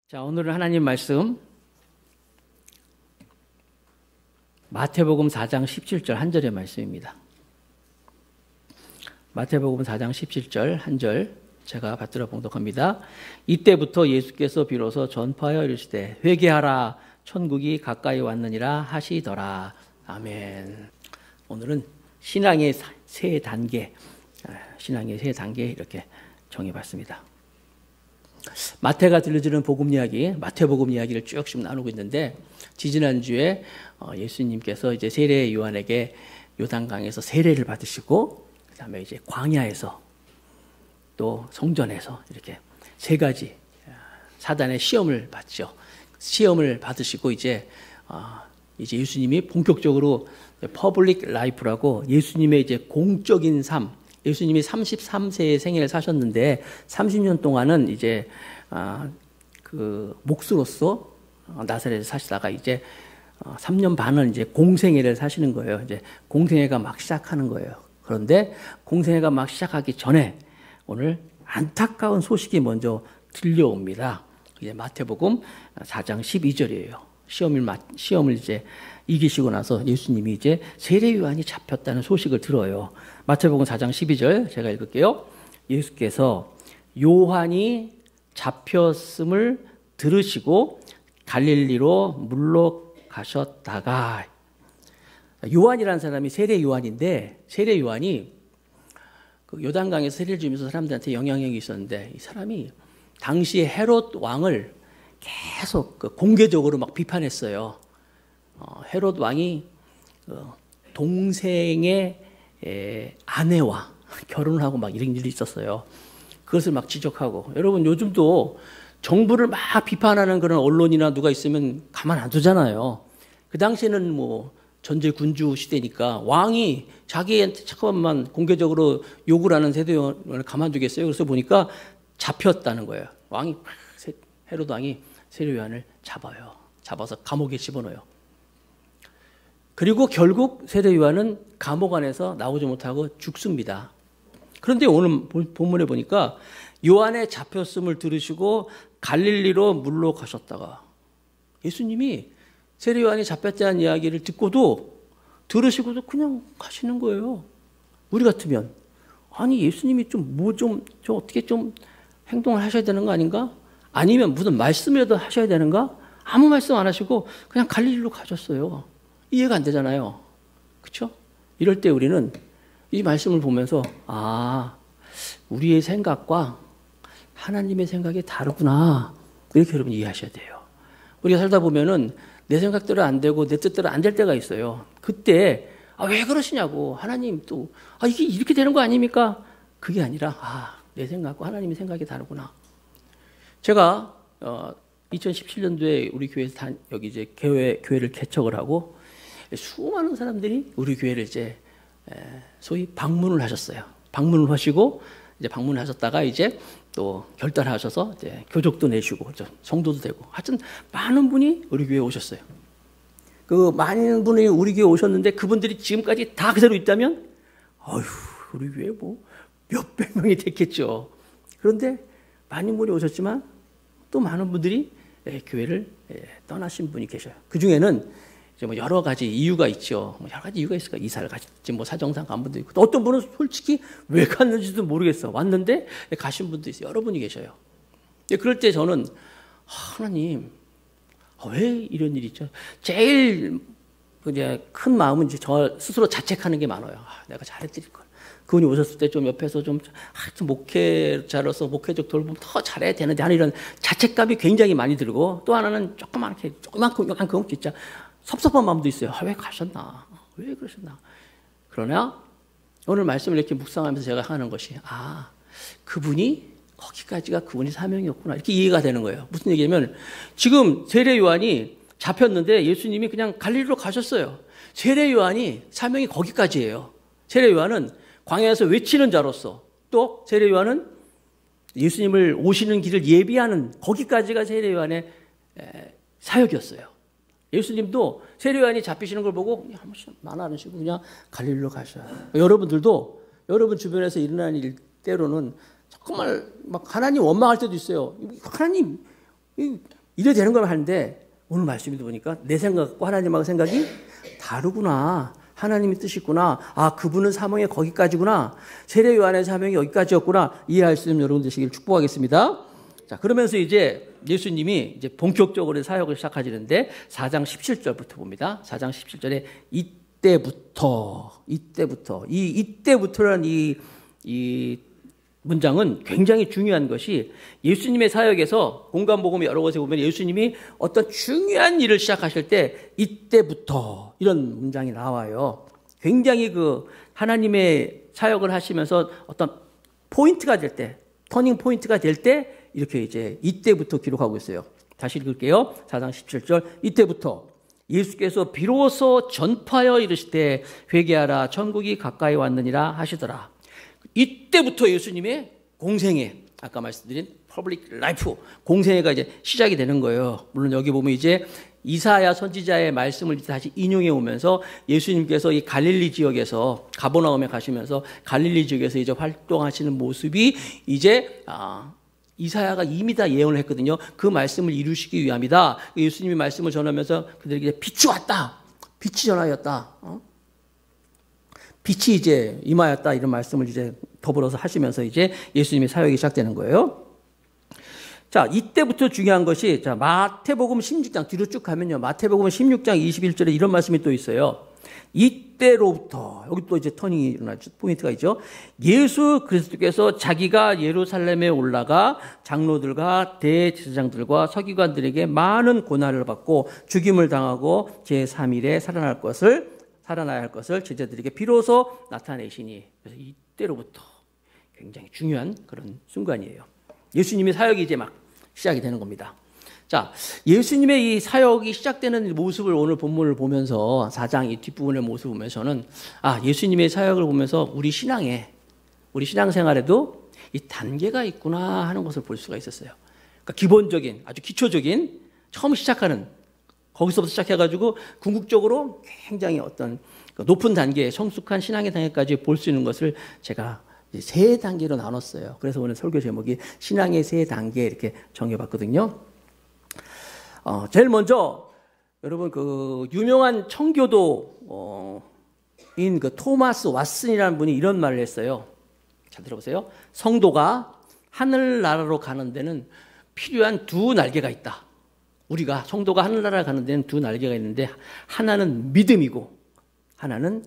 자, 오늘은 하나님 말씀 마태복음 4장 17절 한 절의 말씀입니다. 마태복음 4장 17절 한 절 제가 받들어 봉독합니다. 이때부터 예수께서 비로소 전파하여 이르시되 회개하라 천국이 가까이 왔느니라 하시더라. 아멘. 오늘은 신앙의 세 단계 이렇게 정해봤습니다. 마태가 들려주는 복음 이야기, 마태복음 이야기를 쭉쭉 나누고 있는데 지지난주에 예수님께서 이제 세례 요한에게 요단강에서 세례를 받으시고 그다음에 이제 광야에서 또 성전에서 이렇게 세 가지 사단의 시험을 받죠. 시험을 받으시고 이제 예수님이 본격적으로 퍼블릭 라이프라고 예수님의 이제 공적인 삶, 예수님이 33세의 생애를 사셨는데 30년 동안은 이제 그 목수로서 나사렛에 사시다가 이제 3년 반은 이제 공생애를 사시는 거예요. 이제 공생애가 막 시작하는 거예요. 그런데 공생애가 막 시작하기 전에 오늘 안타까운 소식이 먼저 들려옵니다. 이제 마태복음 4장 12절이에요. 시험을 이제 이기시고 나서 예수님이 이제 세례 요한이 잡혔다는 소식을 들어요. 마태복음 4장 12절 제가 읽을게요. 예수께서 요한이 잡혔음을 들으시고 갈릴리로 물로 가셨다가, 요한이라는 사람이 세례 요한인데 세례 요한이 그 요단강에서 세례를 주면서 사람들한테 영향력이 있었는데 이 사람이 당시에 헤롯 왕을 계속 공개적으로 막 비판했어요. 헤롯 왕이 동생의 아내와 결혼을 하고 막 이런 일이 있었어요. 그것을 막 지적하고, 여러분 요즘도 정부를 막 비판하는 그런 언론이나 누가 있으면 가만 안 두잖아요. 그 당시에는 뭐 전제 군주 시대니까 왕이 자기한테 잠깐만 공개적으로 욕을 하는 세례요한을 가만두겠어요. 그래서 보니까 잡혔다는 거예요. 헤롯 왕이 세례요한을 잡아서 감옥에 집어넣어요. 그리고 결국 세례요한은 감옥 안에서 나오지 못하고 죽습니다. 그런데 오늘 본문에 보니까 요한의 잡혔음을 들으시고 갈릴리로 물로 가셨다가, 예수님이 세례요한이 잡혔다는 이야기를 들으시고도 그냥 가시는 거예요. 우리 같으면 아니 예수님이 좀 어떻게 좀 행동을 하셔야 되는 거 아닌가? 아니면 무슨 말씀이라도 하셔야 되는가? 아무 말씀 안 하시고 그냥 갈릴리로 가셨어요. 이해가 안 되잖아요. 그렇죠? 이럴 때 우리는 이 말씀을 보면서 우리의 생각과 하나님의 생각이 다르구나, 이렇게 여러분 이해하셔야 돼요. 우리가 살다 보면은 내 생각대로 안 되고 내 뜻대로 안 될 때가 있어요. 그때 왜 그러시냐고, 하나님 또 이게 이렇게 되는 거 아닙니까? 그게 아니라 내 생각과 하나님의 생각이 다르구나. 제가 2017년도에 우리 교회에서 여기 이제 교회를 개척을 하고 수많은 사람들이 우리 교회를 이제 소위 방문을 하셨어요. 방문을 하시고 이제 방문을 하셨다가 이제 또 결단하셔서 이제 교적도 내시고 성도도 되고, 하여튼 많은 분이 우리 교회에 오셨어요. 그 많은 분이 우리 교회에 오셨는데 그분들이 지금까지 다 그대로 있다면 우리 교회에 뭐 몇백 명이 됐겠죠. 그런데 많은 분이 오셨지만 또 많은 분들이 교회를 떠나신 분이 계셔요. 그 중에는 이제 뭐 여러 가지 이유가 있죠. 여러 가지 이유가 있을까? 이사를 갔지, 뭐 사정상 간 분도 있고, 또 어떤 분은 솔직히 왜 갔는지도 모르겠어. 왔는데 가신 분도 있어요. 여러 분이 계셔요. 그럴 때 저는 하나님, 왜 이런 일이 있죠? 제일 이제 큰 마음은 이제 저 스스로 자책하는 게 많아요. 내가 잘해드릴 걸. 그분이 오셨을 때 좀 옆에서 좀 목회자로서 목회적 돌보면 더 잘해야 되는데 하는 이런 자책감이 굉장히 많이 들고, 또 하나는 조그만큼 진짜 섭섭한 마음도 있어요. 왜 가셨나? 왜 그러셨나? 그러나 오늘 말씀을 이렇게 묵상하면서 제가 하는 것이 그분이 거기까지가 그분이 사명이었구나, 이렇게 이해가 되는 거예요. 무슨 얘기냐면 지금 세례 요한이 잡혔는데 예수님이 그냥 갈릴리로 가셨어요. 세례 요한이 사명이 거기까지예요. 세례 요한은 광야에서 외치는 자로서, 또 세례 요한은 예수님을 오시는 길을 예비하는, 거기까지가 세례 요한의 사역이었어요. 예수님도 세례 요한이 잡히시는 걸 보고 한 번씩 만나시고 그냥 갈릴리로 가셔요. 여러분들도 여러분 주변에서 일어나는 일 때로는 정말 막 하나님 원망할 때도 있어요. 하나님 이래 되는 걸 하는데 오늘 말씀을 보니까 내 생각과 하나님하고 생각이 다르구나. 하나님의 뜻이 있구나. 아, 그분은 사명이 거기까지구나. 세례 요한의 사명이 여기까지였구나. 이해할 수 있는 여러분 되시길 축복하겠습니다. 자, 그러면서 이제 예수님이 이제 본격적으로 사역을 시작하시는데 4장 17절부터 봅니다. 4장 17절에 이때부터라는 이 문장은 굉장히 중요한 것이 예수님의 사역에서 공간복음 여러 곳에 보면 예수님이 어떤 중요한 일을 시작하실 때 이때부터 이런 문장이 나와요. 굉장히 그 하나님의 사역을 하시면서 어떤 포인트가 될 때, 터닝 포인트가 될 때 이렇게 이제 이때부터 기록하고 있어요. 다시 읽을게요. 4장 17절. 이때부터 예수께서 비로소 전파하여 이르시되 회개하라 천국이 가까이 왔느니라 하시더라. 이때부터 예수님의 공생애, 아까 말씀드린 퍼블릭 라이프, 공생애가 이제 시작이 되는 거예요. 물론 여기 보면 이제 이사야 선지자의 말씀을 다시 인용해 오면서 예수님께서 이 갈릴리 지역에서 가버나움에 가시면서 갈릴리 지역에서 이제 활동하시는 모습이 이제 이사야가 이미 다 예언을 했거든요. 그 말씀을 이루시기 위함이다. 예수님이 말씀을 전하면서 그들에게 빛이 왔다. 빛이 전하였다. 빛이 이제 임하였다. 이런 말씀을 이제 더불어서 하시면서 이제 예수님의 사역이 시작되는 거예요. 자, 이때부터 중요한 것이, 자, 마태복음 16장 뒤로 쭉 가면요. 마태복음 16장 21절에 이런 말씀이 또 있어요. 이때로부터, 여기 또 이제 터닝이 일어나죠. 포인트가 있죠. 예수 그리스도께서 자기가 예루살렘에 올라가 장로들과 대제사장들과 서기관들에게 많은 고난을 받고 죽임을 당하고 제3일에 살아나야 할 것을 제자들에게 비로소 나타내시니. 그래서 이때로부터 굉장히 중요한 그런 순간이에요. 예수님의 사역이 이제 막 시작이 되는 겁니다. 자, 예수님의 이 사역이 시작되는 모습을 오늘 본문을 보면서 4장 이 뒷부분의 모습을 보면서는 예수님의 사역을 보면서 우리 신앙생활에도 이 단계가 있구나 하는 것을 볼 수가 있었어요. 그러니까 기본적인, 아주 기초적인 처음 시작하는 거기서부터 시작해가지고 궁극적으로 굉장히 어떤 높은 단계, 성숙한 신앙의 단계까지 볼 수 있는 것을 제가 세 단계로 나눴어요. 그래서 오늘 설교 제목이 신앙의 세 단계 이렇게 정해봤거든요. 제일 먼저 여러분 그 유명한 청교도인 그 토마스 왓슨이라는 분이 이런 말을 했어요. 잘 들어보세요. 성도가 하늘나라로 가는 데는 필요한 두 날개가 있다. 우리가 성도가 하늘나라 가는 데는 두 날개가 있는데 하나는 믿음이고 하나는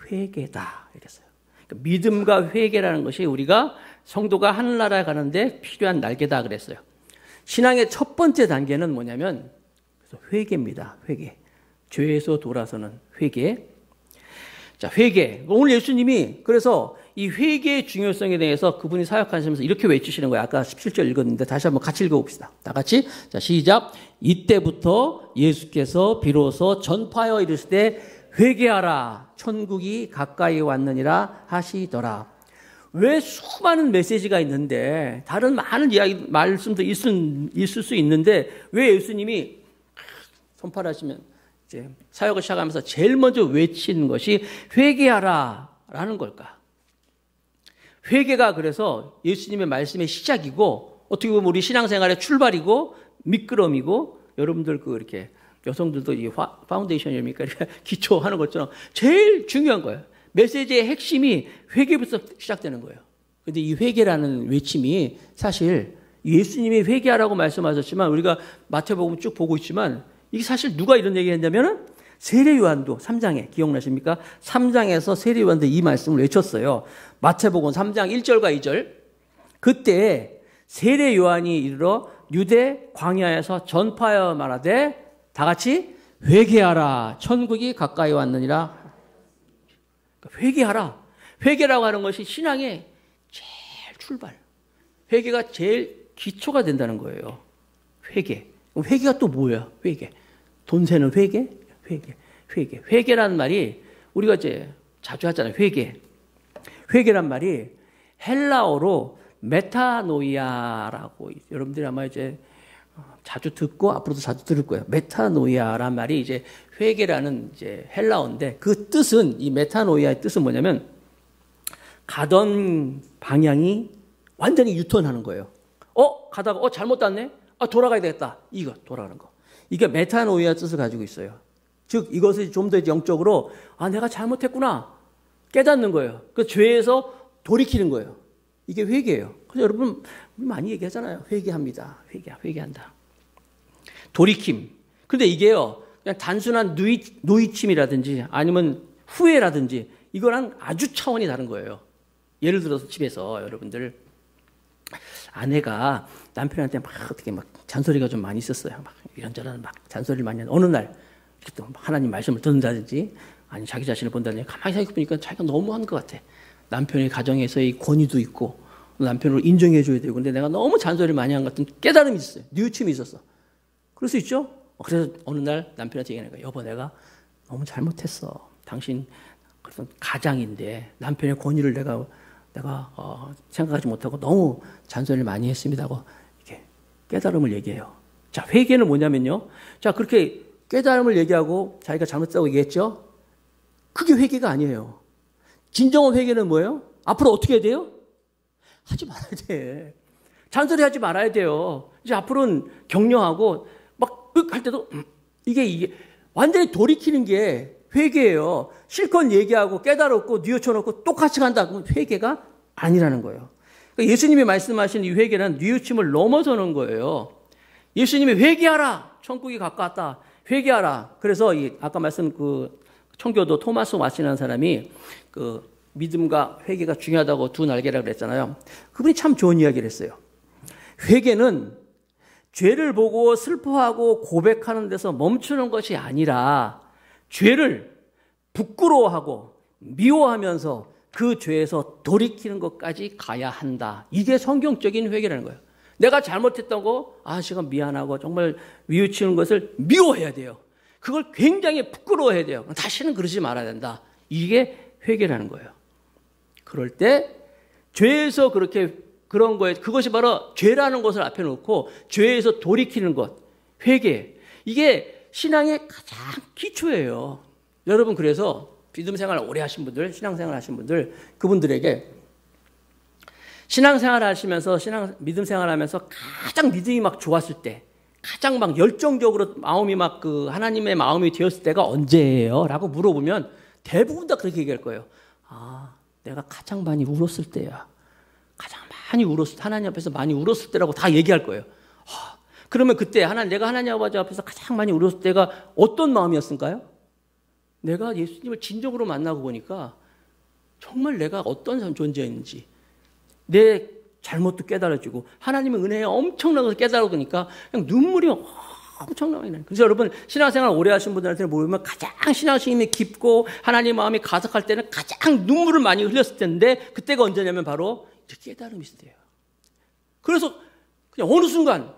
회개다 이랬어요. 그러니까 믿음과 회개라는 것이 우리가 성도가 하늘나라에 가는데 필요한 날개다 그랬어요. 신앙의 첫 번째 단계는 뭐냐면 회개입니다. 회개. 죄에서 돌아서는 회개. 자, 회개. 오늘 예수님이 그래서 이 회개의 중요성에 대해서 그분이 사역하시면서 이렇게 외치시는 거예요. 아까 17절 읽었는데 다시 한번 같이 읽어봅시다. 다 같이. 자, 시작. 이때부터 예수께서 비로소 전파하여 이르시되 회개하라. 천국이 가까이 왔느니라 하시더라. 왜 수많은 메시지가 있는데 다른 많은 말씀도 있을 수 있는데 왜 예수님이 선포를 하시면 이제 사역을 시작하면서 제일 먼저 외치는 것이 회개하라라는 걸까? 회개가 그래서 예수님의 말씀의 시작이고 어떻게 보면 우리 신앙생활의 출발이고 미끄럼이고 여러분들 이렇게 여성들도 이 파운데이션입니까? 이렇게 기초하는 것처럼 제일 중요한 거예요. 메시지의 핵심이 회개부터 시작되는 거예요. 그런데 이 회개라는 외침이 사실 예수님이 회개하라고 말씀하셨지만 우리가 마태복음 쭉 보고 있지만 이게 사실 누가 이런 얘기 했냐면은 세례 요한도 3장에 기억나십니까? 3장에서 세례 요한도 이 말씀을 외쳤어요. 마태복음 3장 1절과 2절. 그때 세례 요한이 이르러 유대 광야에서 전파하여 말하되 다 같이 회개하라. 천국이 가까이 왔느니라. 회개하라. 회개라고 하는 것이 신앙의 제일 출발. 회개가 제일 기초가 된다는 거예요. 회개. 회개가 또 뭐야? 회개. 돈 세는 회개? 회개. 회개라는 말이 우리가 이제 자주 하잖아요. 회개. 회개란 말이 헬라어로 메타노이아라고 여러분들이 아마 이제 자주 듣고 앞으로도 자주 들을 거예요. 메타노이아란 말이 이제 회개라는 이제 헬라어인데 그 뜻은 이 메타노이아의 뜻은 뭐냐면 가던 방향이 완전히 유턴하는 거예요. 가다가 잘못 갔네. 돌아가야 되겠다. 이거 돌아가는 거. 이게 메타노이아 뜻을 가지고 있어요. 즉 이것을 좀 더 영적으로 내가 잘못했구나 깨닫는 거예요. 그 죄에서 돌이키는 거예요. 이게 회개예요. 그래서 여러분 많이 얘기하잖아요. 회개합니다. 회개한다. 돌이킴. 근데 이게요 그냥 단순한 누이침이라든지 아니면 후회라든지 이거랑 아주 차원이 다른 거예요. 예를 들어서 집에서 여러분들 아내가 남편한테 막 어떻게 막 잔소리가 좀 많이 있었어요. 막 이런저런 막 잔소리를 많이 하는 어느 날 또 하나님 말씀을 듣는다든지 아니 자기 자신을 본다든지 가만히 생각해보니까 자기가 너무한 것 같아. 남편의 가정에서의 권위도 있고 남편으로 인정해줘야 되고 근데 내가 너무 잔소리를 많이 한 것 같은 깨달음이 있었어요. 뉘우침이 있었어. 그럴 수 있죠? 그래서 어느 날 남편한테 얘기하는 거예요. 여보 내가 너무 잘못했어. 당신 가장인데 남편의 권위를 내가 생각하지 못하고 너무 잔소리를 많이 했습니다 하고 이렇게 깨달음을 얘기해요. 자, 회개는 뭐냐면요. 자, 그렇게 깨달음을 얘기하고 자기가 잘못했다고 얘기했죠. 그게 회개가 아니에요. 진정한 회개는 뭐예요? 앞으로 어떻게 해야 돼요? 하지 말아야 돼. 잔소리 하지 말아야 돼요. 이제 앞으로는 격려하고 막 할 때도 이게 완전히 돌이키는 게 회개예요. 실컷 얘기하고 깨달았고 뉘우쳐놓고 똑같이 간다. 그러면 회개가 아니라는 거예요. 그러니까 예수님이 말씀하신 이 회개는 뉘우침을 넘어서는 거예요. 예수님이 회개하라. 천국이 가까웠다. 회개하라. 그래서 아까 말씀 그 청교도 토마스 왓슨이라는 사람이 그 믿음과 회개가 중요하다고 두 날개라 그랬잖아요. 그분이 참 좋은 이야기를 했어요. 회개는 죄를 보고 슬퍼하고 고백하는 데서 멈추는 것이 아니라 죄를 부끄러워하고 미워하면서 그 죄에서 돌이키는 것까지 가야 한다. 이게 성경적인 회개라는 거예요. 내가 잘못했다고 지금 미안하고 정말 뉘우치는 것을 미워해야 돼요. 그걸 굉장히 부끄러워해야 돼요. 다시는 그러지 말아야 된다. 이게 회개라는 거예요. 그럴 때 죄에서 그런 거에 그것이 바로 죄라는 것을 앞에 놓고 죄에서 돌이키는 것, 회개. 이게 신앙의 가장 기초예요. 여러분 그래서 믿음 생활 오래 하신 분들, 신앙생활 하신 분들 그분들에게 신앙생활 하시면서 믿음 생활 하면서 가장 믿음이 막 좋았을 때 가장 막 열정적으로 마음이 막 하나님의 마음이 되었을 때가 언제예요? 라고 물어보면 대부분 다 그렇게 얘기할 거예요. 내가 가장 많이 울었을 때야. 가장 많이 울었을 때, 하나님 앞에서 많이 울었을 때라고 다 얘기할 거예요. 그러면 그때 내가 하나님 아버지 앞에서 가장 많이 울었을 때가 어떤 마음이었을까요? 내가 예수님을 진정으로 만나고 보니까 정말 내가 어떤 존재인지 내 잘못도 깨달아지고 하나님의 은혜에 엄청나게 깨달아보니까 그냥 눈물이 엄청나게 나요. 그래서 여러분 신앙생활 오래 하신 분들한테 보면 가장 신앙심이 깊고 하나님 마음이 가득할 때는 가장 눈물을 많이 흘렸을 텐데 그때가 언제냐면 바로 깨달음이 있을 때예요. 그래서 그냥 어느 순간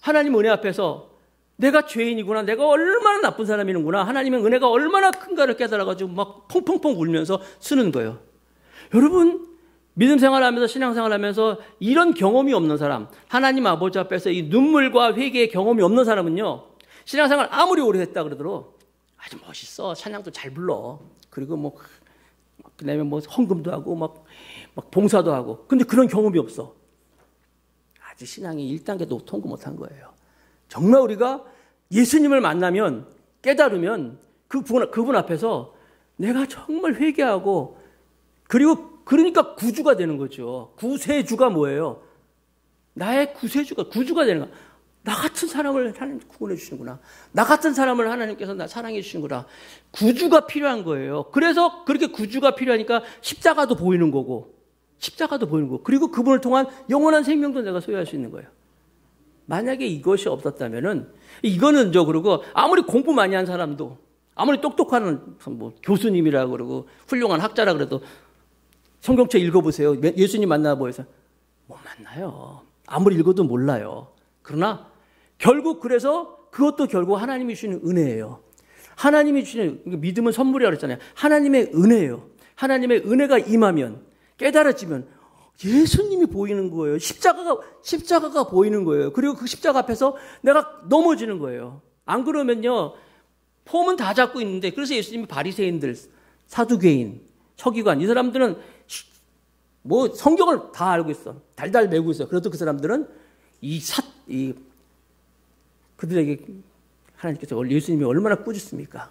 하나님 은혜 앞에서 내가 죄인이구나, 내가 얼마나 나쁜 사람이구나, 하나님의 은혜가 얼마나 큰가를 깨달아가지고 막 펑펑펑 울면서 쓰는 거예요. 여러분 믿음 생활하면서 신앙생활하면서 이런 경험이 없는 사람, 하나님 아버지 앞에서 이 눈물과 회개의 경험이 없는 사람은요, 신앙생활 아무리 오래됐다 그러더라도 아주 멋있어, 찬양도 잘 불러, 그리고 그다음에 헌금도 하고 막 봉사도 하고, 근데 그런 경험이 없어. 아직 신앙이 1단계도 통과 못한 거예요. 정말 우리가 예수님을 만나면 깨달으면 그분 앞에서 내가 정말 회개하고 그러니까 구주가 되는 거죠. 구세주가 뭐예요? 나의 구주가 되는 거야. 나 같은 사람을 하나님 구원해 주시는구나. 나 같은 사람을 하나님께서 나 사랑해 주시는구나. 구주가 필요한 거예요. 그래서 그렇게 구주가 필요하니까 십자가도 보이는 거고, 그리고 그분을 통한 영원한 생명도 내가 소유할 수 있는 거예요. 만약에 이것이 없었다면은, 이거는 그리고 아무리 공부 많이 한 사람도, 아무리 똑똑한 교수님이라 그러고 훌륭한 학자라 그래도 성경책 읽어보세요. 예수님 만나보세요. 못 만나요. 아무리 읽어도 몰라요. 그러나 그래서 그것도 결국 하나님이 주시는 은혜예요. 하나님이 주시는, 믿음은 선물이라고 그랬잖아요. 하나님의 은혜예요. 하나님의 은혜가 임하면, 깨달아지면 예수님이 보이는 거예요. 십자가가 보이는 거예요. 그리고 그 십자가 앞에서 내가 넘어지는 거예요. 안 그러면요, 폼은 다 잡고 있는데, 그래서 예수님이 바리새인들, 사두개인, 서기관, 이 사람들은 성경을 다 알고 있어. 달달 메고 있어. 그래도 그 사람들은 이 그들에게 하나님께서 예수님이 얼마나 꾸짖습니까?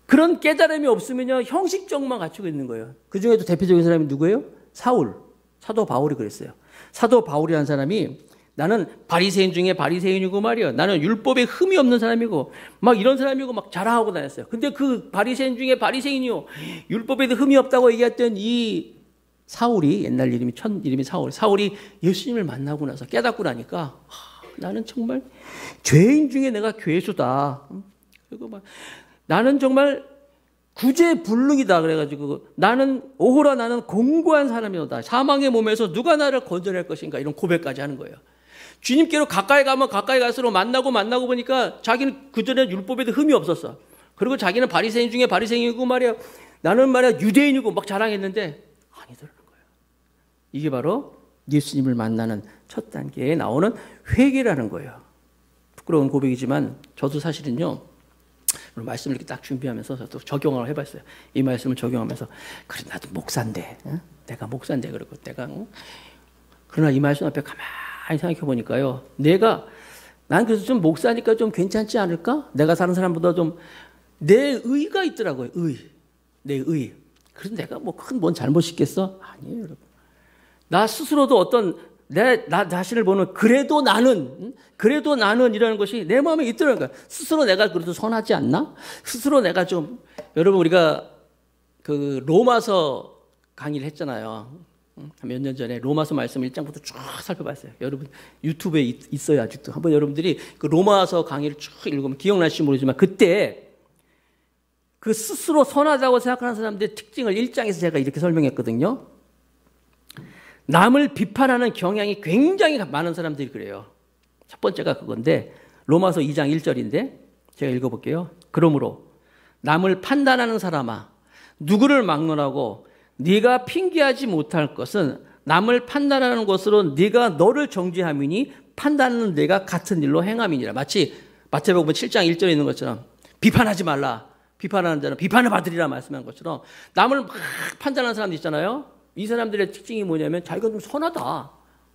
그런 깨달음이 없으면요, 형식적만 갖추고 있는 거예요. 그 중에도 대표적인 사람이 누구예요? 사도 바울이 그랬어요. 사도 바울이라는 사람이 나는 바리새인 중에 바리새인이고 말이야. 나는 율법에 흠이 없는 사람이고 막 이런 사람이고 막 자랑하고 다녔어요. 근데 그 바리새인 중에 바리새인이요, 율법에도 흠이 없다고 얘기했던 이 사울이, 옛날 이름이 사울이 예수님을 만나고 나서 깨닫고 나니까 나는 정말 죄인 중에 내가 괴수다. 그리고 막 나는 정말 구제불능이다. 그래가지고 나는 오호라, 나는 공고한 사람이다. 사망의 몸에서 누가 나를 건져낼 것인가, 이런 고백까지 하는 거예요. 주님께로 가까이 가면 가까이 갈수록 만나고 보니까 자기는 그전에 율법에도 흠이 없었어. 그리고 자기는 바리새인 중에 바리새인이고 말이야, 나는 말이야 유대인이고 막 자랑했는데 아니더라는 거예요. 이게 바로 예수님을 만나는 첫 단계에 나오는 회개라는 거예요. 부끄러운 고백이지만 저도 사실은요, 말씀을 이렇게 딱 준비하면서 저도 적용을 해봤어요. 이 말씀을 적용하면서 그래, 나도 목사인데, 내가 목사인데, 그리고 내가 그러나 이 말씀 앞에 가만히 생각해 보니까요, 난 그래서 좀 목사니까 좀 괜찮지 않을까? 내가 사는 사람보다 좀 내 의가 있더라고요. 내 의. 그래서 내가 뭐 큰 뭔 잘못이 있겠어? 아니에요, 여러분. 나 스스로도 나 자신을 보는 그래도 나는 이라는 것이 내 마음에 있더라고요. 스스로 내가 그래도 선하지 않나? 스스로 내가 좀, 여러분 우리가 그 로마서 강의를 했잖아요. 몇 년 전에 로마서 말씀 1장부터 쭉 살펴봤어요. 여러분 유튜브에 있어요, 아직도. 한번 여러분들이 그 로마서 강의를 쭉 읽으면 기억나실지 모르지만, 그때 그 스스로 선하다고 생각하는 사람들의 특징을 1장에서 제가 이렇게 설명했거든요. 남을 비판하는 경향이 굉장히 많은 사람들이 그래요. 첫 번째가 그건데, 로마서 2장 1절인데 제가 읽어볼게요. 그러므로 남을 판단하는 사람아, 누구를 막론하고 네가 핑계하지 못할 것은 남을 판단하는 것으로 네가 너를 정죄함이니 판단하는 네가 같은 일로 행함이니라. 마치 마태복음 7장 1절에 있는 것처럼 비판하지 말라. 비판하는 자는 비판을 받으리라 말씀한 것처럼 남을 막 판단하는 사람들 있잖아요. 이 사람들의 특징이 뭐냐면 자기가 좀 선하다,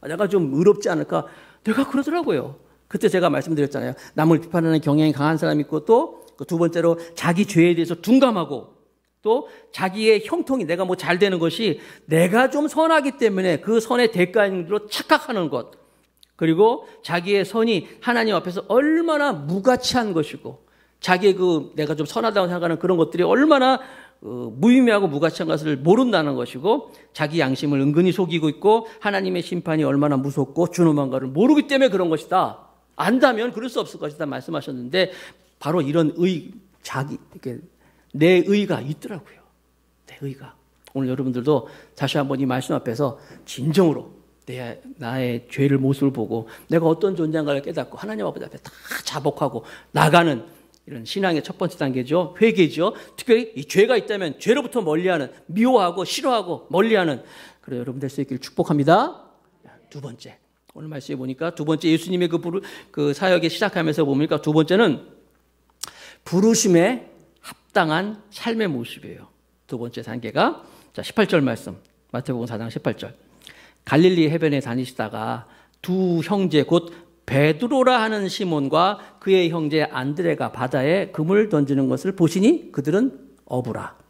내가 좀 의롭지 않을까, 내가 그러더라고요. 그때 제가 말씀드렸잖아요. 남을 비판하는 경향이 강한 사람이 있고, 또 두 번째로 자기 죄에 대해서 둔감하고, 또 자기의 형통이 내가 뭐 잘 되는 것이 내가 좀 선하기 때문에 그 선의 대가로 착각하는 것, 그리고 자기의 선이 하나님 앞에서 얼마나 무가치한 것이고, 자기의 내가 좀 선하다고 생각하는 그런 것들이 얼마나 무의미하고 무가치한 것을 모른다는 것이고, 자기 양심을 은근히 속이고 있고, 하나님의 심판이 얼마나 무섭고 준엄한 것을 모르기 때문에 그런 것이다. 안다면 그럴 수 없을 것이다 말씀하셨는데, 바로 이런 내 의가 있더라고요. 내 의가. 오늘 여러분들도 다시 한번 이 말씀 앞에서 진정으로 나의 죄를 모습을 보고 내가 어떤 존재인가를 깨닫고 하나님 아버지 앞에 다 자복하고 나가는 이런 신앙의 첫 번째 단계죠. 회개죠. 특별히 이 죄가 있다면 죄로부터 멀리하는, 미워하고 싫어하고 멀리하는, 그래 여러분 될 수 있기를 축복합니다. 두 번째, 오늘 말씀해 보니까 두 번째 예수님의 그 사역에 시작하면서 보니까 두 번째는 부르심에 합당한 삶의 모습이에요. 두 번째 단계가, 자 18절 말씀, 마태복음 4장 18절. 갈릴리 해변에 다니시다가 두 형제 곧 베드로라 하는 시몬과 그의 형제 안드레가 바다에 그물 던지는 것을 보시니 그들은 어부라.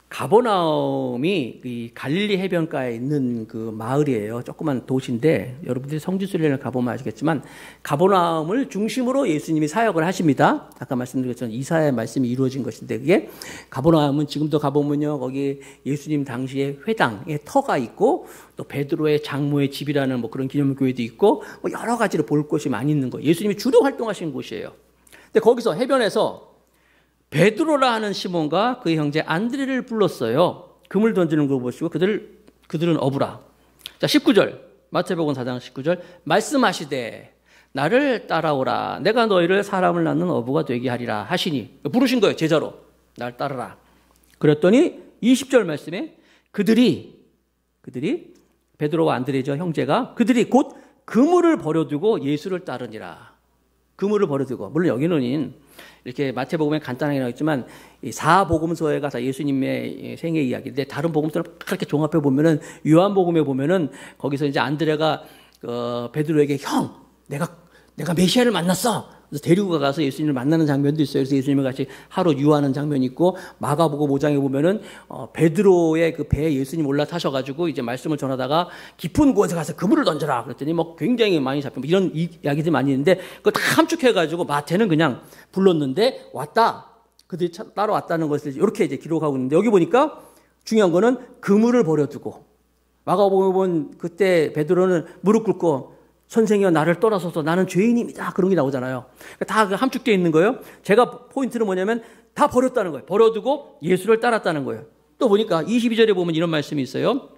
가버나움이 이 갈릴리 해변가에 있는 그 마을이에요. 조그만 도시인데, 여러분들이 성지순례를 가보면 아시겠지만 가버나움을 중심으로 예수님이 사역을 하십니다. 아까 말씀드린 것처럼 이사야의 말씀이 이루어진 것인데, 그게 가버나움은 지금도 가보면요, 거기 예수님 당시에 회당에 터가 있고, 또 베드로의 장모의 집이라는 뭐 그런 기념교회도 있고, 뭐 여러 가지로 볼 곳이 많이 있는 거예요. 예수님이 주로 활동하신 곳이에요. 근데 거기서 해변에서 베드로라 하는 시몬과 그의 형제 안드레를 불렀어요. 그물 던지는 걸 보시고 그들은 어부라. 자 19절, 마태복음 4장 19절. 말씀하시되 나를 따라오라. 내가 너희를 사람을 낳는 어부가 되게 하리라 하시니. 부르신 거예요. 제자로 날 따르라. 그랬더니 20절 말씀에 그들이 베드로와 안드레죠, 형제가, 그들이 곧 그물을 버려두고 예수를 따르니라. 그물을 버려두고, 물론 여기는 이렇게 마태복음에 간단하게 나왔지만 이 사복음서가 다 예수님의 생애 이야기인데, 다른 복음서를 그렇게 종합해 보면은, 요한복음에 보면은 거기서 이제 안드레가 베드로에게 형, 내가 메시아를 만났어. 그래서 데리고 가서 예수님을 만나는 장면도 있어요. 그래서 예수님을 같이 하루 유하는 장면이 있고, 마가복음 5장에 보면은 베드로의 그 배에 예수님 올라타셔가지고 이제 말씀을 전하다가 깊은 곳에 가서 그물을 던져라. 그랬더니 뭐 굉장히 많이 잡히고 이런 이야기들이 많이 있는데 그걸 다 함축해가지고 마태는 그냥 불렀는데 왔다. 그들이 따라왔다는 것을 이렇게 이제 기록하고 있는데, 여기 보니까 중요한 거는 그물을 버려두고, 마가복음에 보면 그때 베드로는 무릎 꿇고 선생이여 나를 떠나소서 나는 죄인입니다. 그런 게 나오잖아요. 다 함축되어 있는 거예요. 제가 포인트는 뭐냐면 다 버렸다는 거예요. 버려두고 예수를 따랐다는 거예요. 또 보니까 22절에 보면 이런 말씀이 있어요.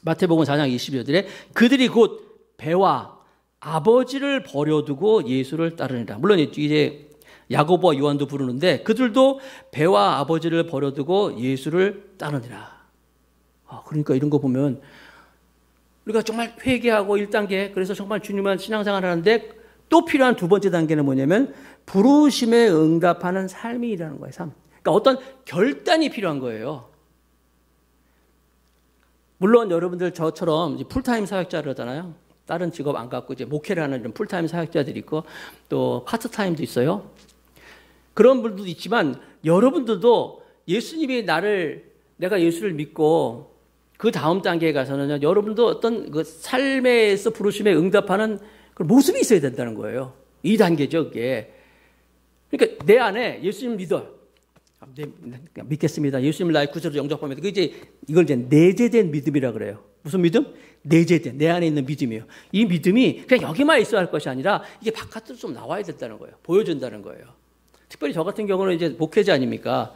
마태복음 4장 22절에 그들이 곧 배와 아버지를 버려두고 예수를 따르니라. 물론 이제 야고보와 요한도 부르는데 그들도 배와 아버지를 버려두고 예수를 따르니라. 그러니까 이런 거 보면 우리가 정말 회개하고 1단계, 그래서 정말 주님만 신앙생활을 하는데 또 필요한 두 번째 단계는 뭐냐면 부르심에 응답하는 삶이라는 거예요. 삶. 그러니까 어떤 결단이 필요한 거예요. 물론 여러분들 저처럼 이제 풀타임 사역자를 하잖아요. 다른 직업 안 갖고 이제 목회를 하는 이런 풀타임 사역자들이 있고 또 파트타임도 있어요. 그런 분들도 있지만 여러분들도 예수님이 내가 예수를 믿고 그 다음 단계에 가서는 여러분도 어떤 그 삶에서 부르심에 응답하는 그런 모습이 있어야 된다는 거예요. 2단계죠, 그게. 그러니까 내 안에 예수님 믿어. 믿겠습니다. 예수님을 나의 구주로 영접합니다. 이걸 이제 내재된 믿음이라 그래요. 무슨 믿음? 내재된, 내 안에 있는 믿음이에요. 이 믿음이 그냥 여기만 있어야 할 것이 아니라 이게 바깥으로 좀 나와야 된다는 거예요. 보여준다는 거예요. 특별히 저 같은 경우는 이제 목회자 아닙니까?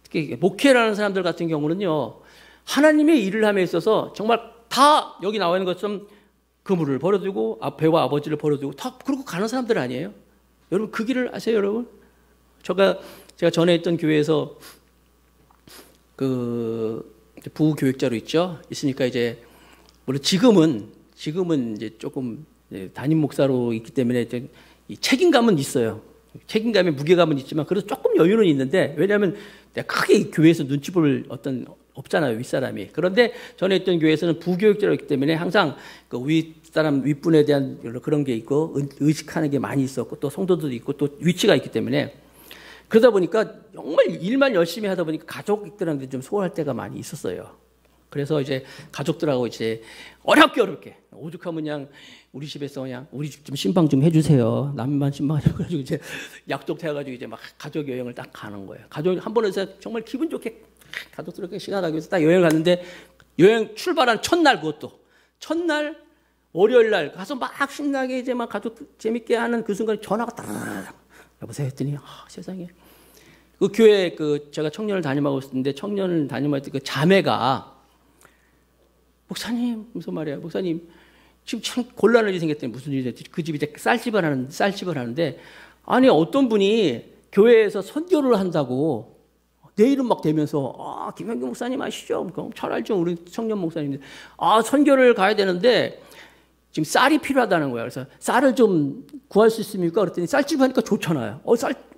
특히 목회라는 사람들 같은 경우는요, 하나님의 일을 함에 있어서 정말 다 여기 나와 있는 것처럼 그물을 버려두고 배와 아버지를 버려두고 다 그러고 가는 사람들 아니에요? 여러분 그 길을 아세요, 여러분? 제가 전에 있던 교회에서 그 부교육자로 있으니까 이제 물론 지금은 이제 조금 담임 목사로 있기 때문에 이제 이 책임감은 있어요. 책임감에 무게감은 있지만 그래서 조금 여유는 있는데, 왜냐하면 내가 크게 교회에서 눈치 볼 없잖아요, 윗사람이. 그런데 전에 있던 교회에서는 부교육자였기 때문에 항상 그 윗분에 대한 그런 게 있고 의식하는 게 많이 있었고 또 성도들도 있고 또 위치가 있기 때문에, 그러다 보니까 정말 일만 열심히 하다 보니까 가족들한테 좀 소홀할 때가 많이 있었어요. 그래서 이제 가족들하고 이제 어렵게 오죽하면 그냥 우리 집에서 그냥 우리 집 좀 신방 좀 해주세요. 남만 신방하자고 그래가지고 이제 약속해 가지고 이제 막 가족 여행을 딱 가는 거예요. 가족 한 번에서 정말 기분 좋게 가족들에게 시간하기 위해서 딱 여행을 갔는데, 여행 출발한 첫날, 그것도 첫날 월요일 날 가서 막 신나게 이제 막 가족 재밌게 하는 그 순간에 전화가 딱 여보세요 했더니 세상에 그 교회 제가 청년을 담임하고 있었는데 청년을 담임할 때 그 자매가 목사님 무슨 말이야, 목사님 지금 참 곤란한 일이 생겼더니 무슨 일이 됐지? 그 집이 이제 쌀집을 하는데 아니 어떤 분이 교회에서 선교를 한다고 내 이름 막 대면서 김현규 목사님 아시죠? 잘 알죠, 우리 청년 목사님들. 선교를 가야 되는데 지금 쌀이 필요하다는 거야. 그래서 쌀을 좀 구할 수 있습니까? 그랬더니 쌀집 하니까 좋잖아요.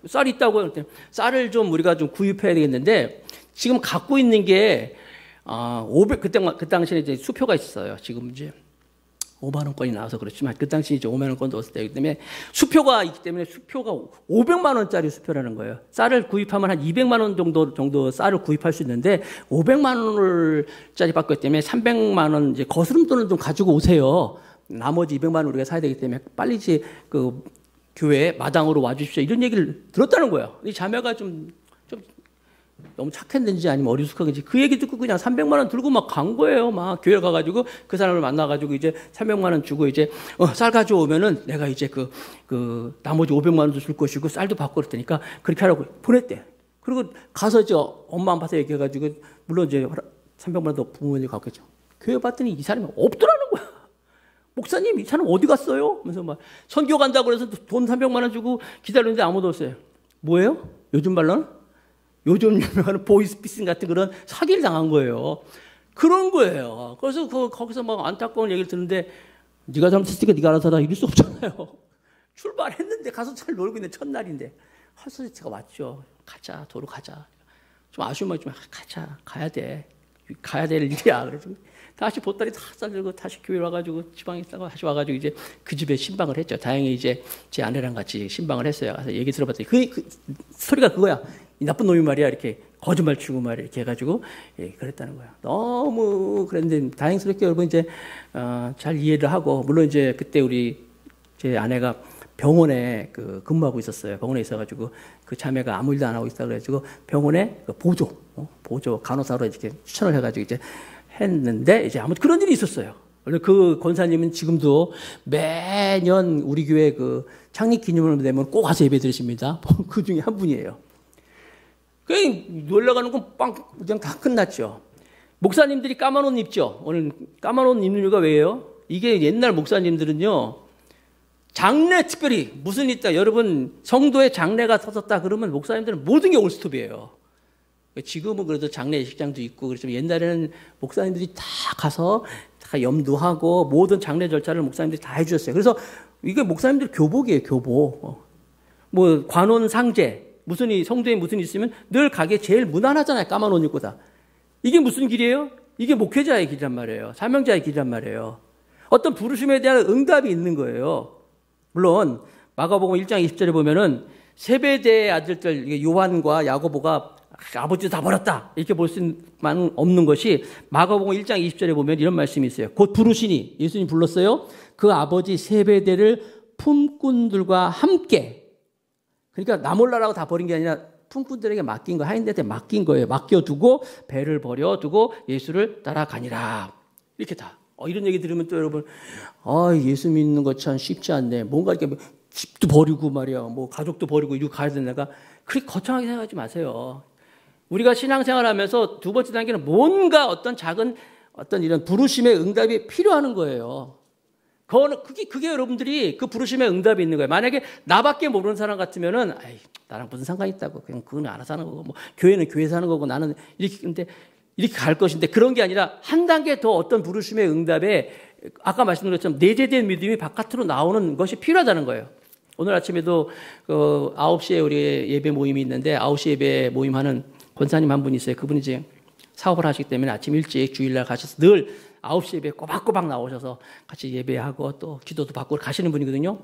쌀 있다고 그랬더니 쌀을 좀 우리가 좀 구입해야 되겠는데 지금 갖고 있는 게 500, 그 당시에 이제 수표가 있었어요. 지금 이제 5만 원권이 나와서 그렇지만 그 당시 이제 5만 원권 넣었을 때이기 때문에 수표가 있기 때문에 수표가 500만 원짜리 수표라는 거예요. 쌀을 구입하면 한 200만 원 정도 쌀을 구입할 수 있는데 500만 원짜리 받기 때문에 300만 원 이제 거스름 돈을 좀 가지고 오세요. 나머지 200만 원 우리가 사야 되기 때문에 빨리 이제 그 교회 마당으로 와주십시오. 이런 얘기를 들었다는 거예요. 이 자매가 좀 너무 착했는지 아니면 어리숙하겠지 그 얘기 듣고 그냥 300만 원 들고 막 간 거예요. 막 교회 가가지고 그 사람을 만나가지고 이제 300만 원 주고 이제 쌀 가져오면은 내가 이제 그 나머지 500만 원도 줄 것이고 쌀도 받고 그럴 테니까 그렇게 하라고 보냈대. 그리고 가서 이제 엄마 아빠한테 얘기해가지고 물론 이제 300만 원도 부모님이 갖겠죠. 교회 봤더니 이 사람이 없더라는 거야. 목사님 이 사람 어디 갔어요? 하면서 막 선교 간다고 그래서 돈 300만 원 주고 기다리는데 아무도 없어요. 뭐예요? 요즘 말로는? 요즘 유명한 보이스피싱 같은 그런 사기를 당한 거예요. 그런 거예요. 그래서 거기서 막 안타까운 얘기를 듣는데 네가 잘못했으니까 네가 알아서 하라 이럴 수 없잖아요. 출발했는데 가서 잘 놀고 있는 첫날인데 할수지가 왔죠. 가자, 도로 가자. 좀 아쉬운 말이지만 가자, 가야 돼. 가야 될 일이야. 그래서 다시 보따리 다 싸들고 다시 교회 와가지고 지방에 있다가 다시 와가지고 이제 그 집에 신방을 했죠. 다행히 이제 제 아내랑 같이 신방을 했어요. 그래서 얘기 들어봤더니 그 소리가 그거야. 이 나쁜 놈이 말이야. 이렇게 거짓말 치고 말이야. 이렇게 해가지고 예, 그랬다는 거야. 너무 그랬는데 다행스럽게 여러분 이제 잘 이해를 하고 물론 이제 그때 우리 제 아내가 병원에 근무하고 있었어요. 병원에 있어가지고 그 자매가 아무 일도 안 하고 있다 그래가지고 병원에 보조 간호사로 이렇게 추천을 해가지고 이제 했는데 이제 아무튼 그런 일이 있었어요. 원래 그 권사님은 지금도 매년 우리 교회 그 창립 기념을 되면 꼭 와서 예배 드리십니다. 그 중에 한 분이에요. 그냥 놀러 가는 건 그냥 다 끝났죠. 목사님들이 까만 옷 입죠. 오늘 까만 옷 입는 이유가 왜요? 이게 옛날 목사님들은요. 장례 특별히 무슨 일 있다. 여러분 성도의 장례가 터졌다 그러면 목사님들은 모든 게 올스톱이에요. 지금은 그래도 장례 예식장도 있고 그렇지만 옛날에는 목사님들이 다 가서 다 염두하고 모든 장례 절차를 목사님들이 다 해주셨어요. 그래서 이게 목사님들 교복이에요. 교복. 뭐 관원 상제 성도에 무슨 일 있으면 늘 가게 제일 무난하잖아요. 까만 옷 입고 다. 이게 무슨 길이에요? 이게 목회자의 길이란 말이에요. 사명자의 길이란 말이에요. 어떤 부르심에 대한 응답이 있는 거예요. 물론 마가복음 1장 20절에 보면은 세베대의 아들들 요한과 야고보가 아버지도 다 버렸다 이렇게 볼 수만 없는 것이 마가복음 1장 20절에 보면 이런 말씀이 있어요. 곧 부르시니 예수님 불렀어요. 그 아버지 세베대를 품꾼들과 함께 그러니까 나 몰라라고 다 버린 게 아니라 품꾼들에게 맡긴 거 하인들한테 맡긴 거예요. 맡겨두고 배를 버려두고 예수를 따라가니라 이렇게 다. 이런 얘기 들으면 또 여러분, 예수 믿는 거 참 쉽지 않네. 뭔가 이렇게 집도 버리고 말이야. 뭐 가족도 버리고 이러고 가야 되는 내가 그렇게 거창하게 생각하지 마세요. 우리가 신앙생활 하면서 두 번째 단계는 뭔가 어떤 작은 어떤 이런 부르심의 응답이 필요하는 거예요. 그게 여러분들이 그 부르심의 응답이 있는 거예요. 만약에 나밖에 모르는 사람 같으면은, 나랑 무슨 상관이 있다고. 그냥 그건 알아서 하는 거고, 뭐, 교회는 교회에서 하는 거고, 나는 이렇게 갈 것인데 그런 게 아니라 한 단계 더 어떤 부르심의 응답에 아까 말씀드린 것처럼 내재된 믿음이 바깥으로 나오는 것이 필요하다는 거예요. 오늘 아침에도 9시에 우리 예배 모임이 있는데 9시 예배 모임하는 권사님 한 분이 있어요. 그분이 이제 사업을 하시기 때문에 아침 일찍 주일날 가셔서 늘 9시 예배에 꼬박꼬박 나오셔서 같이 예배하고 또 기도도 받고 가시는 분이거든요.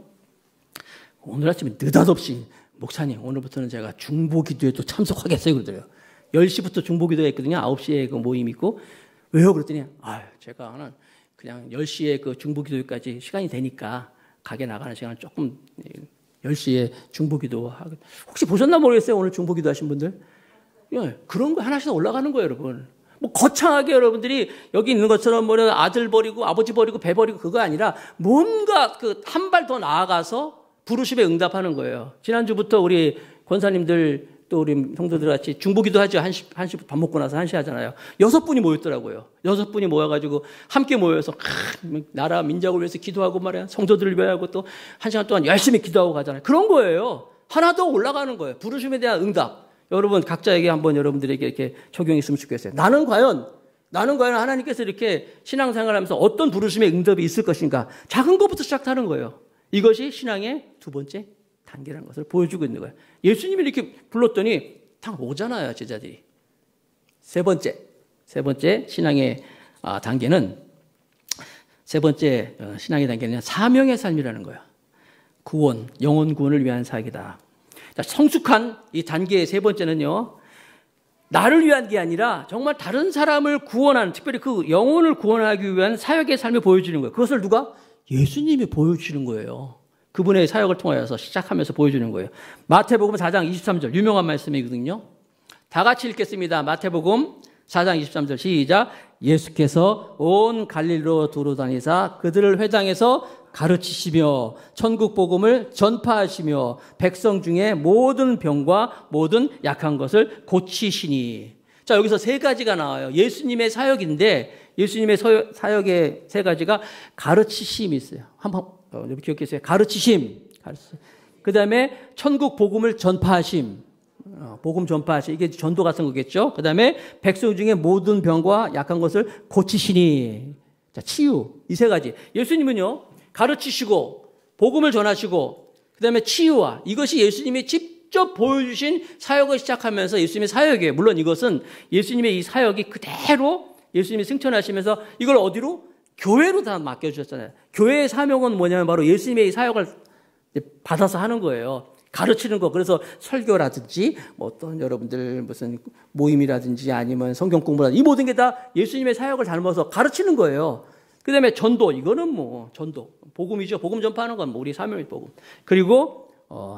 오늘 아침에 느닷없이 목사님 오늘부터는 제가 중보 기도에 또 참석하겠어요 그러더래요. 10시부터 중보 기도가 있거든요. 9시에 그 모임이 있고 왜요? 그랬더니 제가 그냥 10시에 그 중보 기도까지 시간이 되니까 가게 나가는 시간을 조금 10시에 중보 기도 하고 혹시 보셨나 모르겠어요. 오늘 중보 기도 하신 분들. 예, 그런 거 하나씩 올라가는 거예요, 여러분. 뭐 거창하게 여러분들이 여기 있는 것처럼 뭐 아들 버리고 아버지 버리고 배 버리고 그거 아니라 뭔가 한 발 더 나아가서 부르심에 응답하는 거예요. 지난주부터 우리 권사님들 또 우리 성도들 같이 중보기도 하죠. 1시 밥 먹고 나서 1시 하잖아요. 6분이 모였더라고요. 6분이 모여가지고 함께 모여서 나라 민족을 위해서 기도하고 말이야. 성도들을 위하고 또 1시간 동안 열심히 기도하고 가잖아요. 그런 거예요. 하나 더 올라가는 거예요. 부르심에 대한 응답. 여러분 각자에게 한번 여러분들에게 이렇게 적용했으면 좋겠어요. 나는 과연 하나님께서 이렇게 신앙생활하면서 어떤 부르심의 응답이 있을 것인가. 작은 것부터 시작하는 거예요. 이것이 신앙의 두 번째 단계라는 것을 보여주고 있는 거예요. 예수님이 이렇게 불렀더니 다 오잖아요, 제자들이. 세 번째 신앙의 단계는 사명의 삶이라는 거예요. 구원, 영혼 구원을 위한 사역이다. 자, 성숙한 이 단계의 세 번째는요. 나를 위한 게 아니라 정말 다른 사람을 구원하는, 특별히 그 영혼을 구원하기 위한 사역의 삶을 보여주는 거예요. 그것을 누가? 예수님이 보여주시는 거예요. 그분의 사역을 통하여서 시작하면서 보여주는 거예요. 마태복음 4장 23절 유명한 말씀이거든요. 다 같이 읽겠습니다. 마태복음 4장 23절 시작. 예수께서 온 갈릴리로 두루 다니사 그들을 회당에서 가르치시며 천국 복음을 전파하시며 백성 중에 모든 병과 모든 약한 것을 고치시니. 자, 여기서 세 가지가 나와요. 예수님의 사역인데 예수님의 사역의 세 가지가 가르치심이 있어요. 한번 기억해주세요. 가르치심. 그 다음에 천국 복음을 전파하심. 복음 전파하심. 이게 전도 같은 거겠죠. 그 다음에 백성 중에 모든 병과 약한 것을 고치시니. 자, 치유. 이 세 가지. 예수님은요, 가르치시고, 복음을 전하시고, 그 다음에 치유와 이것이 예수님이 직접 보여주신 사역을 시작하면서 예수님의 사역이에요. 물론 이것은 예수님의 이 사역이 그대로 예수님이 승천하시면서 이걸 어디로? 교회로 다 맡겨주셨잖아요. 교회의 사명은 뭐냐면 바로 예수님의 사역을 받아서 하는 거예요. 가르치는 거. 그래서 설교라든지 뭐 어떤 여러분들 무슨 모임이라든지 아니면 성경 공부라든지 이 모든 게 다 예수님의 사역을 닮아서 가르치는 거예요. 그 다음에 전도. 이거는 뭐 전도. 복음이죠. 복음 전파하는 건 뭐 우리 사명의 복음. 그리고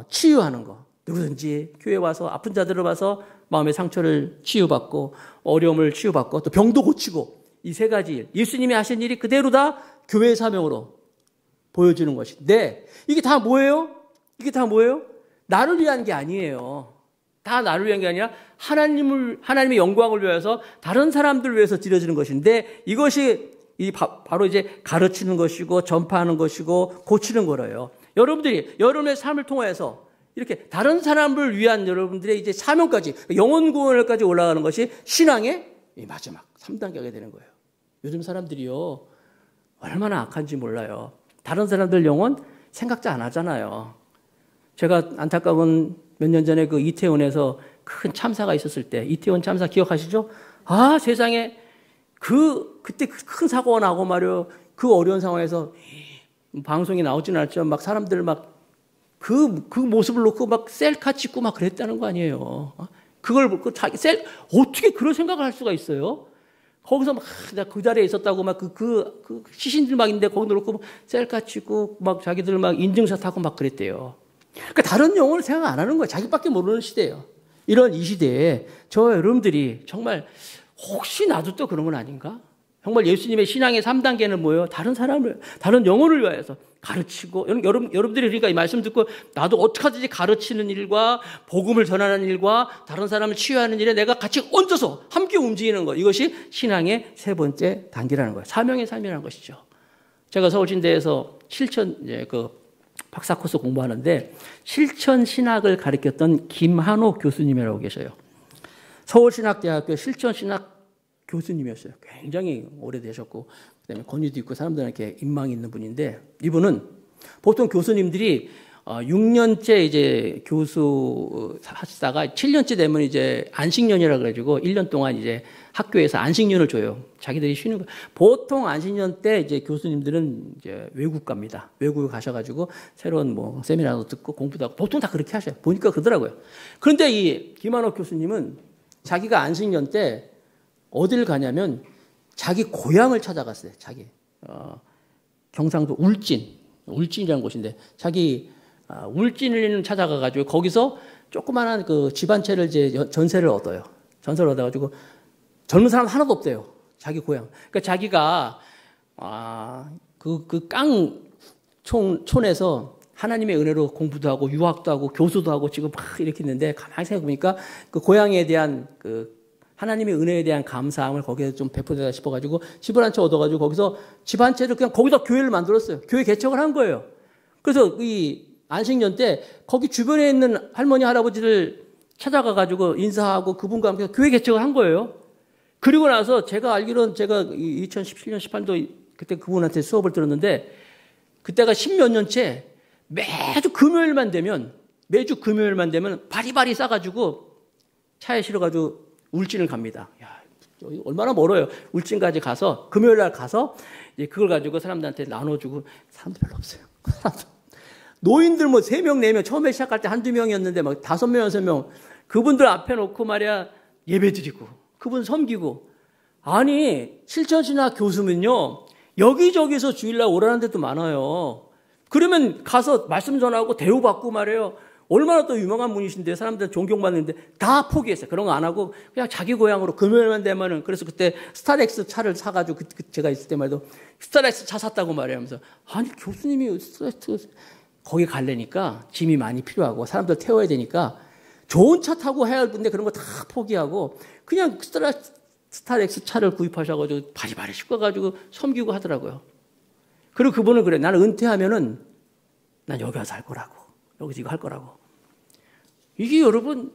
치유하는 거. 누구든지 교회 와서 아픈 자들을 봐서 마음의 상처를 치유받고 어려움을 치유받고 또 병도 고치고 이 세 가지 일. 예수님이 하신 일이 그대로 다 교회의 사명으로 보여주는 것인데 이게 다 뭐예요? 이게 다 뭐예요? 나를 위한 게 아니에요. 다 나를 위한 게 아니라 하나님의 영광을 위해서 다른 사람들을 위해서 드려지는 것인데 이것이 바로 이제 가르치는 것이고 전파하는 것이고 고치는 거래요. 여러분들이 여러분의 삶을 통해서 이렇게 다른 사람을 위한 여러분들의 이제 사명까지 영혼 구원을까지 올라가는 것이 신앙의 이 마지막 3단계가 되는 거예요. 요즘 사람들이요 얼마나 악한지 몰라요. 다른 사람들 영혼 생각도 안 하잖아요. 제가 안타까운 몇 년 전에 그 이태원에서 큰 참사가 있었을 때 이태원 참사 기억하시죠? 아 세상에 그때 큰 사고가 나고 말이요 그 어려운 상황에서 방송이 나오지는 않았지만 막 사람들 막 그 모습을 놓고 막 셀카 찍고 막 그랬다는 거 아니에요. 그걸 어떻게 그런 생각을 할 수가 있어요? 거기서 막 그 자리에 있었다고 막 그 시신들 막 있는데 거기 놓고 셀카 찍고 막 자기들 막 인증샷 하고 막 그랬대요. 그러니까 다른 영혼을 생각 안 하는 거예요. 자기밖에 모르는 시대예요. 이런 이 시대에 저 여러분들이 정말 혹시 나도 또 그런 건 아닌가? 정말 예수님의 신앙의 3단계는 뭐예요? 다른 사람을, 다른 영혼을 위하여서 가르치고, 여러분들이 그러니까 이 말씀 듣고 나도 어떻게 하든지 가르치는 일과 복음을 전하는 일과 다른 사람을 치유하는 일에 내가 같이 얹어서 함께 움직이는 것. 이것이 신앙의 세 번째 단계라는 거예요. 사명의 삶이라는 것이죠. 제가 서울신대에서 실천, 박사 코스 공부하는데 실천 신학을 가르쳤던 김한호 교수님이라고 계셔요. 서울신학대학교 실천신학 교수님이었어요. 굉장히 오래되셨고 그다음에 권위도 있고 사람들한테 인망이 있는 분인데 이분은 보통 교수님들이 6년째 이제 교수 하시다가 7년째 되면 이제 안식년이라 그래가지고 1년 동안 이제 학교에서 안식년을 줘요. 자기들이 쉬는 거. 보통 안식년 때 이제 교수님들은 이제 외국 갑니다. 외국에 가셔가지고 새로운 뭐 세미나도 듣고 공부도 하고 보통 다 그렇게 하셔요. 보니까 그러더라고요. 그런데 이 김한옥 교수님은 자기가 안식년 때 어딜 가냐면 자기 고향을 찾아갔어요. 자기 경상도 울진이라는 곳인데 자기 울진을 찾아가가지고 거기서 조그마한 그 집 한 채를 이제 전세를 얻어요. 전세를 얻어가지고 젊은 사람 하나도 없대요. 자기 고향. 그러니까 자기가 그 깡촌에서 하나님의 은혜로 공부도 하고 유학도 하고 교수도 하고 지금 막 이렇게 있는데 가만히 생각해 보니까 그 고향에 대한 그 하나님의 은혜에 대한 감사함을 거기에 좀 베푸다 싶어가지고 집을 한 채 얻어가지고 거기서 집 한 채를 그냥 거기다 교회를 만들었어요. 교회 개척을 한 거예요. 그래서 이 안식년 때 거기 주변에 있는 할머니 할아버지를 찾아가가지고 인사하고 그분과 함께 교회 개척을 한 거예요. 그리고 나서 제가 알기로는 제가 2017년 18도 그때 그분한테 수업을 들었는데 그때가 10몇 년째 매주 금요일만 되면 바리바리 싸가지고 차에 실어가지고 울진을 갑니다. 야, 얼마나 멀어요. 울진까지 가서 금요일 날 가서 이제 그걸 가지고 사람들한테 나눠주고 사람도 별로 없어요. 노인들 뭐 3명, 4명 처음에 시작할 때 한두 명이었는데 막 5명, 6명 그분들 앞에 놓고 말이야 예배드리고 그분 섬기고 아니 실천신학 교수면요 여기저기서 주일날 오라는 데도 많아요. 그러면 가서 말씀 전하고 대우받고 말이에요. 얼마나 또 유명한 분이신데 사람들 존경받는데 다 포기했어요. 그런 거 안 하고 그냥 자기 고향으로 금요일만 되면은 그래서 그때 스타렉스 차를 사가지고 제가 있을 때만 해도 스타렉스 차 샀다고 말해요. 하면서 아니 교수님이 스타렉스 거기 가려니까 짐이 많이 필요하고 사람들 태워야 되니까 좋은 차 타고 해야 할 건데 그런 거 다 포기하고 그냥 스타렉스 차를 구입하셔가지고 바리바리 싣고가지고 섬기고 하더라고요. 그리고 그분은 그래 나는 은퇴하면은 난 여기 와서 할 거라고 여기서 이거 할 거라고. 이게 여러분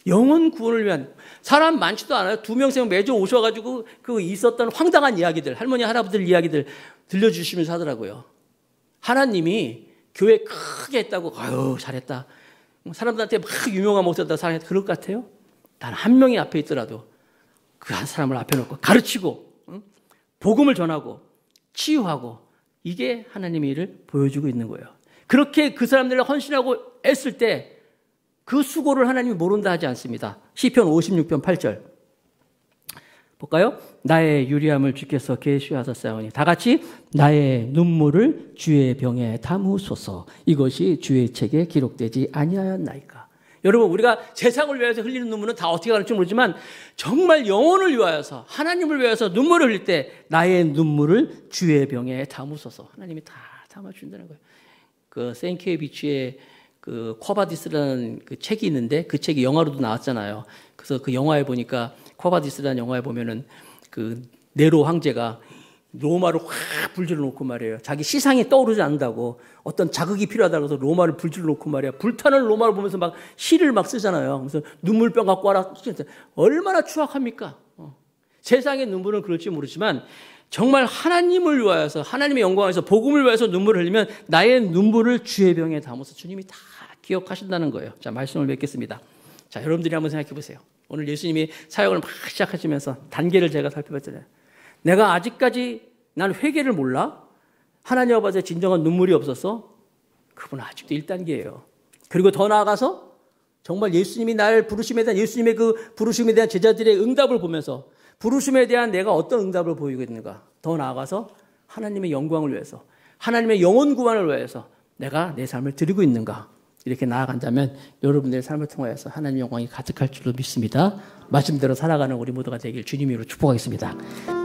영혼 구원을 위한 사람 많지도 않아요. 2명, 3명 매주 오셔가지고 그 있었던 황당한 이야기들 할머니 할아버지들 이야기들 들려주시면서 하더라고요. 하나님이 교회 크게 했다고 아유 잘했다. 사람들한테 막 유명한 목사다 잘했다 그럴 것 같아요. 단 한 명이 앞에 있더라도 그 한 사람을 앞에 놓고 가르치고 복음을 전하고 치유하고 이게 하나님의 일을 보여주고 있는 거예요. 그렇게 그 사람들을 헌신하고 애쓸 때 그 수고를 하나님이 모른다 하지 않습니다. 시편 56편 8절 볼까요? 나의 유리함을 주께서 계시하셨사오니 다 같이 나의 눈물을 주의 병에 담으소서 이것이 주의 책에 기록되지 아니하였나이까. 여러분 우리가 세상을 위해서 흘리는 눈물은 다 어떻게 가는지 모르지만 정말 영혼을 위하여서 하나님을 위해서 눈물을 흘릴 때 나의 눈물을 주의 병에 담으소서 하나님이 다 담아준다는 거예요. 그 세인케이 비치의 그 쿼바디스라는 그 책이 있는데 그 책이 영화로도 나왔잖아요. 그래서 그 영화에 보니까 쿼바디스라는 영화에 보면은 그 네로 황제가 로마를 확 불질러 놓고 말이에요. 자기 시상이 떠오르지 않는다고 어떤 자극이 필요하다고 해서 로마를 불질러 놓고 말이야. 불타는 로마를 보면서 막 시를 막 쓰잖아요. 그래서 눈물병 갖고 와라. 얼마나 추악합니까? 세상의 눈물은 그럴지 모르지만 정말 하나님을 위하여서 하나님의 영광을 위해서 복음을 위해서 눈물을 흘리면 나의 눈물을 주의 병에 담아서 주님이 다 기억하신다는 거예요. 자, 말씀을 맺겠습니다. 자, 여러분들이 한번 생각해 보세요. 오늘 예수님이 사역을 막 시작하시면서 단계를 제가 살펴봤잖아요. 내가 아직까지 난 회개를 몰라? 하나님 아버지의 진정한 눈물이 없어서 그분은 아직도 1단계예요. 그리고 더 나아가서 정말 예수님이 날 부르심에 대한 예수님의 그 부르심에 대한 제자들의 응답을 보면서 부르심에 대한 내가 어떤 응답을 보이고 있는가. 더 나아가서 하나님의 영광을 위해서 하나님의 영혼 구원을 위해서 내가 내 삶을 드리고 있는가. 이렇게 나아간다면 여러분들의 삶을 통하여서 하나님의 영광이 가득할 줄로 믿습니다. 말씀대로 살아가는 우리 모두가 되길 주님 이름으로 축복하겠습니다.